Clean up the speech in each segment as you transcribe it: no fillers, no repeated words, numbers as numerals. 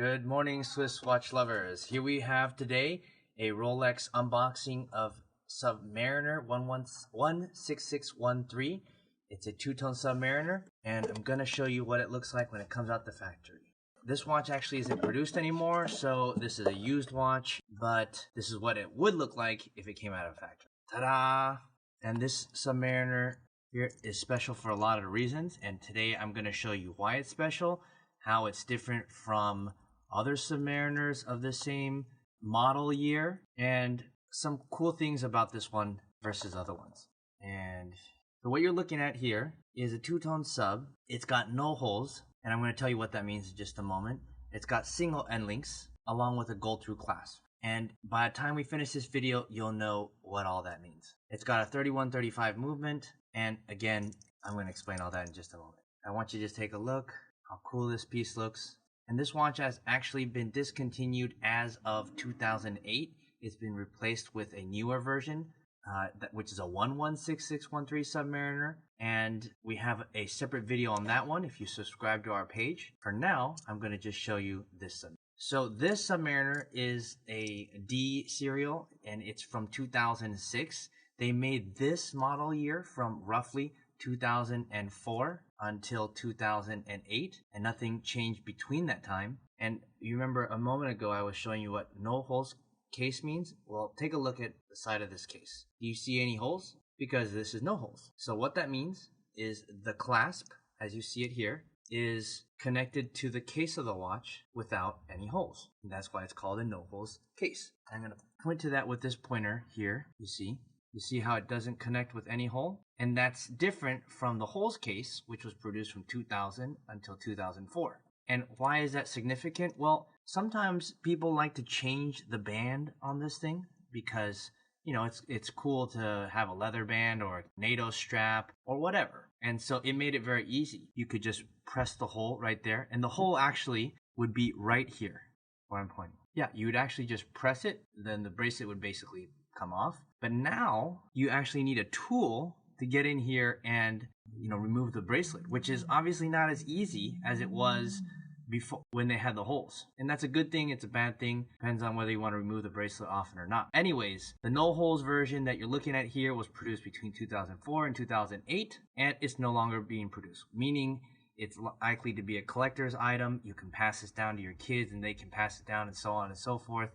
Good morning, Swiss watch lovers. Here we have today a Rolex unboxing of Submariner 16613. It's a two-tone Submariner, and I'm going to show you what it looks like when it comes out the factory. This watch actually isn't produced anymore, so this is a used watch, but this is what it would look like if it came out of factory. Ta-da! And this Submariner here is special for a lot of reasons, and today I'm going to show you why it's special, how it's different from other Submariners of the same model year, and some cool things about this one versus other ones. And so what you're looking at here is a two-tone sub. It's got no holes, and I'm going to tell you what that means in just a moment. It's got single end links along with a gold through clasp. And by the time we finish this video, you'll know what all that means. It's got a 31-35 movement, and again, I'm going to explain all that in just a moment. I want you to just take a look how cool this piece looks. And this watch has actually been discontinued as of 2008. It's been replaced with a newer version, which is a 116613 Submariner. And we have a separate video on that one if you subscribe to our page. For now, I'm going to just show you this Submariner. So this Submariner is a D serial, and it's from 2006. They made this model year from roughly 2004 until 2008, and nothing changed between that time. And you remember a moment ago I was showing you what no holes case means? Well, take a look at the side of this case. Do you see any holes? Because this is no holes. So what that means is the clasp, as you see it here, is connected to the case of the watch without any holes. And that's why it's called a no holes case. I'm going to point to that with this pointer here. You see how it doesn't connect with any hole? And that's different from the holes case, which was produced from 2000 until 2004. And why is that significant? Well, sometimes people like to change the band on this thing because, you know, it's cool to have a leather band or a NATO strap or whatever. And so it made it very easy. You could just press the hole right there, and the hole actually would be right here where I'm pointing. Yeah, you would actually just press it, then the bracelet would basically come off. But now you actually need a tool to get in here and, you know, remove the bracelet, which is obviously not as easy as it was before when they had the holes. And that's a good thing, it's a bad thing, depends on whether you want to remove the bracelet often or not. Anyways, the no holes version that you're looking at here was produced between 2004 and 2008, and it's no longer being produced, meaning it's likely to be a collector's item. You can pass this down to your kids and they can pass it down and so on and so forth.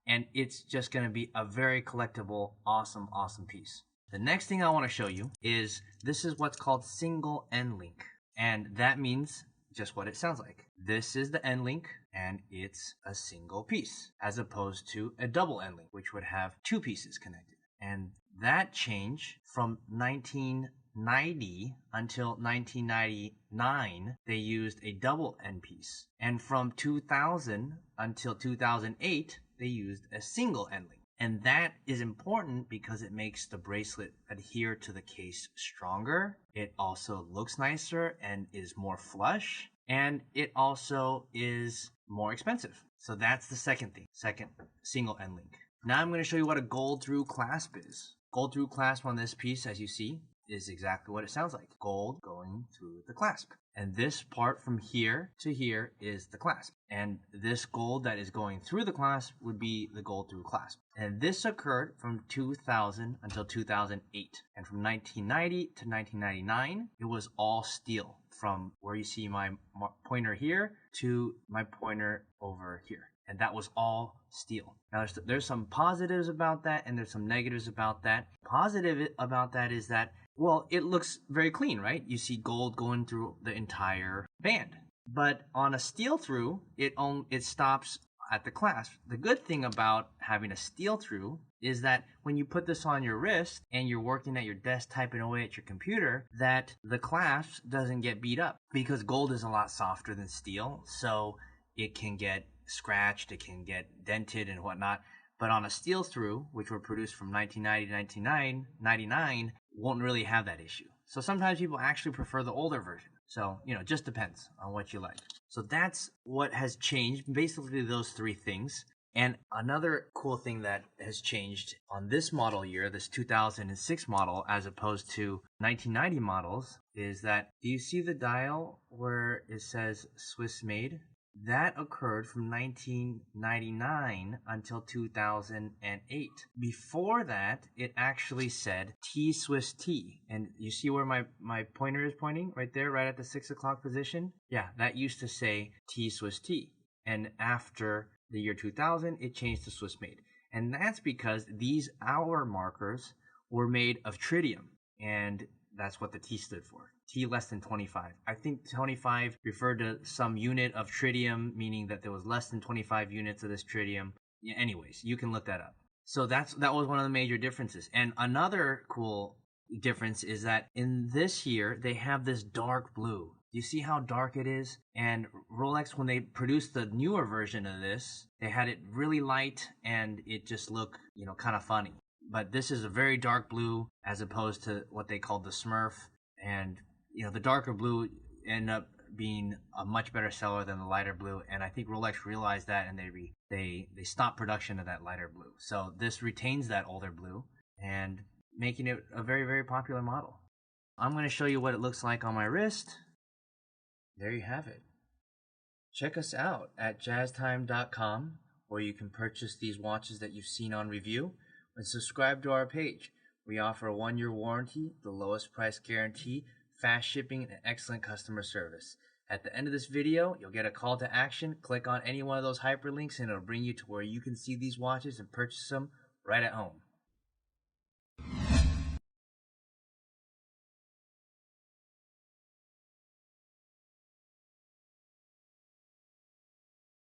And it's just going to be a very collectible, awesome piece. The next thing I want to show you is this is what's called single end link. And that means just what it sounds like. This is the end link, and it's a single piece, as opposed to a double end link, which would have two pieces connected. And that change from 1990 until 1999, they used a double end piece. And from 2000 until 2008, they used a single end link. And that is important because it makes the bracelet adhere to the case stronger. It also looks nicer and is more flush. And it also is more expensive. So that's the second thing, second single end link. Now I'm going to show you what a gold through clasp is. Gold through clasp on this piece, as you see, is exactly what it sounds like. Gold going through the clasp. And this part from here to here is the clasp. And this gold that is going through the clasp would be the gold through clasp. And this occurred from 2000 until 2008. And from 1990 to 1999, it was all steel. From where you see my pointer here to my pointer over here. And that was all steel. Now there's some positives about that and there's some negatives about that. Positive about that is that, well, it looks very clean, right? You see gold going through the entire band. But on a steel through, it stops at the clasp. The good thing about having a steel through is that when you put this on your wrist and you're working at your desk typing away at your computer, that the clasp doesn't get beat up because gold is a lot softer than steel. So it can get scratched, it can get dented and whatnot. But on a steel through, which were produced from 1990 to 1999, won't really have that issue. So sometimes people actually prefer the older version. So, you know, it just depends on what you like. So that's what has changed, basically those three things. And another cool thing that has changed on this model year, this 2006 model, as opposed to 1990 models, is that, do you see the dial where it says Swiss made? That occurred from 1999 until 2008. Before that, it actually said T Swiss T. And you see where my pointer is pointing? Right there, right at the 6 o'clock position? Yeah, that used to say T Swiss T. And after the year 2000, it changed to Swiss made. And that's because these hour markers were made of tritium. And that's what the T stood for. T less than 25. I think 25 referred to some unit of tritium, meaning that there was less than 25 units of this tritium. Yeah, anyways, you can look that up. So that was one of the major differences. And another cool difference is that in this year, they have this dark blue. You see how dark it is? And Rolex, when they produced the newer version of this, they had it really light and it just looked, kind of funny. But this is a very dark blue as opposed to what they called the Smurf. And, the darker blue ended up being a much better seller than the lighter blue. And I think Rolex realized that and they stopped production of that lighter blue. So this retains that older blue and making it a very, very popular model. I'm going to show you what it looks like on my wrist. There you have it. Check us out at JazTime.com, where you can purchase these watches that you've seen on review, and subscribe to our page. We offer a 1-year warranty, the lowest price guarantee, fast shipping, and excellent customer service. At the end of this video, you'll get a call to action. Click on any one of those hyperlinks and it'll bring you to where you can see these watches and purchase them right at home.